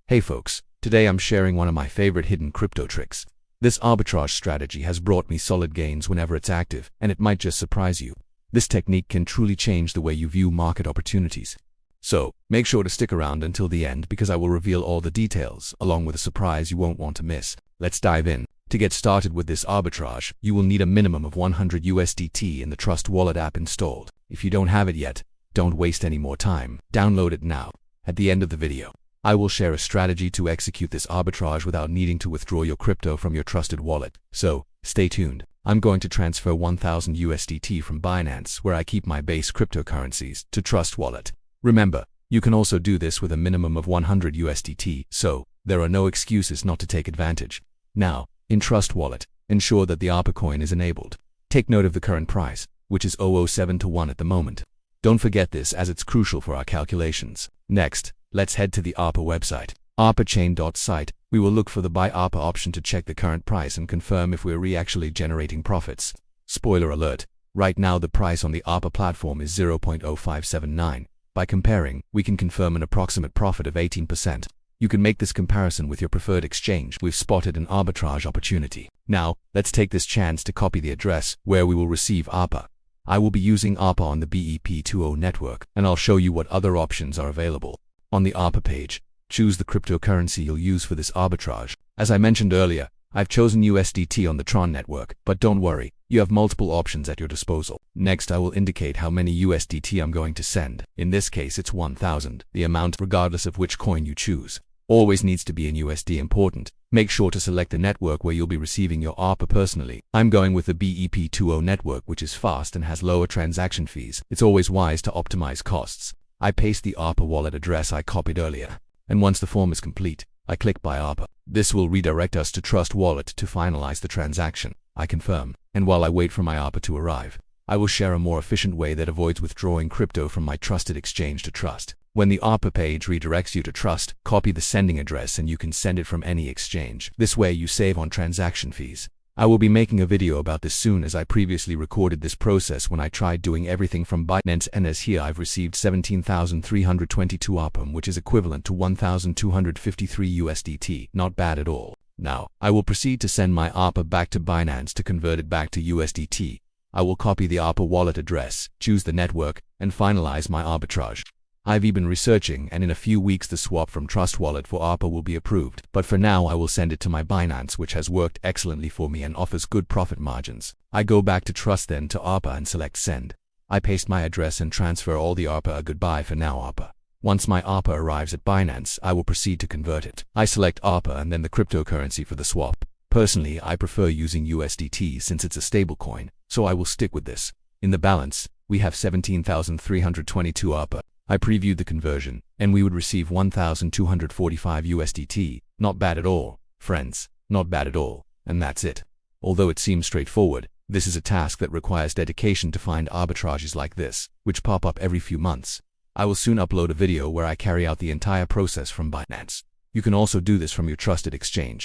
Hey folks, today I'm sharing one of my favorite hidden crypto tricks. This arbitrage strategy has brought me solid gains whenever it's active, and it might just surprise you. This technique can truly change the way you view market opportunities. So, make sure to stick around until the end because I will reveal all the details, along with a surprise you won't want to miss. Let's dive in. To get started with this arbitrage, you will need a minimum of 100 USDT in the Trust Wallet app installed. If you don't have it yet, don't waste any more time. Download it now. At the end of the video, I will share a strategy to execute this arbitrage without needing to withdraw your crypto from your trusted wallet. So, stay tuned. I'm going to transfer 1000 USDT from Binance, where I keep my base cryptocurrencies, to Trust Wallet. Remember, you can also do this with a minimum of 100 USDT, so there are no excuses not to take advantage. Now, in Trust Wallet, ensure that the ARPA coin is enabled. Take note of the current price, which is 0.07 to 1 at the moment. Don't forget this as it's crucial for our calculations. Next, let's head to the ARPA website, arbitrachain.site. We will look for the Buy ARPA option to check the current price and confirm if we're actually generating profits. Spoiler alert, right now the price on the ARPA platform is 0.0579. By comparing, we can confirm an approximate profit of 18%. You can make this comparison with your preferred exchange. We've spotted an arbitrage opportunity. Now, let's take this chance to copy the address where we will receive ARPA. I will be using ARPA on the BEP20 network, and I'll show you what other options are available. On the ARPA page, choose the cryptocurrency you'll use for this arbitrage. As I mentioned earlier, I've chosen USDT on the Tron network, but don't worry, you have multiple options at your disposal. Next, I will indicate how many USDT I'm going to send. In this case, it's 1000, the amount regardless of which coin you choose. Always needs to be in USD. Important. Make sure to select the network where you'll be receiving your ARPA personally. I'm going with the BEP20 network, which is fast and has lower transaction fees. It's always wise to optimize costs. I paste the ARPA wallet address I copied earlier, and once the form is complete, I click Buy ARPA. This will redirect us to Trust Wallet to finalize the transaction. I confirm, and while I wait for my ARPA to arrive, I will share a more efficient way that avoids withdrawing crypto from my trusted exchange to Trust. When the ARPA page redirects you to Trust, copy the sending address and you can send it from any exchange. This way you save on transaction fees. I will be making a video about this soon, as I previously recorded this process when I tried doing everything from Binance, and as here I've received 17,322 ARPA, which is equivalent to 1,253 USDT. Not bad at all. Now, I will proceed to send my ARPA back to Binance to convert it back to USDT. I will copy the ARPA wallet address, choose the network, and finalize my arbitrage. I've been researching, and in a few weeks the swap from Trust Wallet for ARPA will be approved. But for now I will send it to my Binance, which has worked excellently for me and offers good profit margins. I go back to Trust, then to ARPA, and select Send. I paste my address and transfer all the ARPA. Goodbye for now, ARPA. Once my ARPA arrives at Binance, I will proceed to convert it. I select ARPA and then the cryptocurrency for the swap. Personally, I prefer using USDT since it's a stable coin, so I will stick with this. In the balance, we have 17,322 ARPA. I previewed the conversion, and we would receive 1,245 USDT. Not bad at all, friends. Not bad at all. And that's it. Although it seems straightforward, this is a task that requires dedication to find arbitrages like this, which pop up every few months. I will soon upload a video where I carry out the entire process from Binance. You can also do this from your trusted exchange.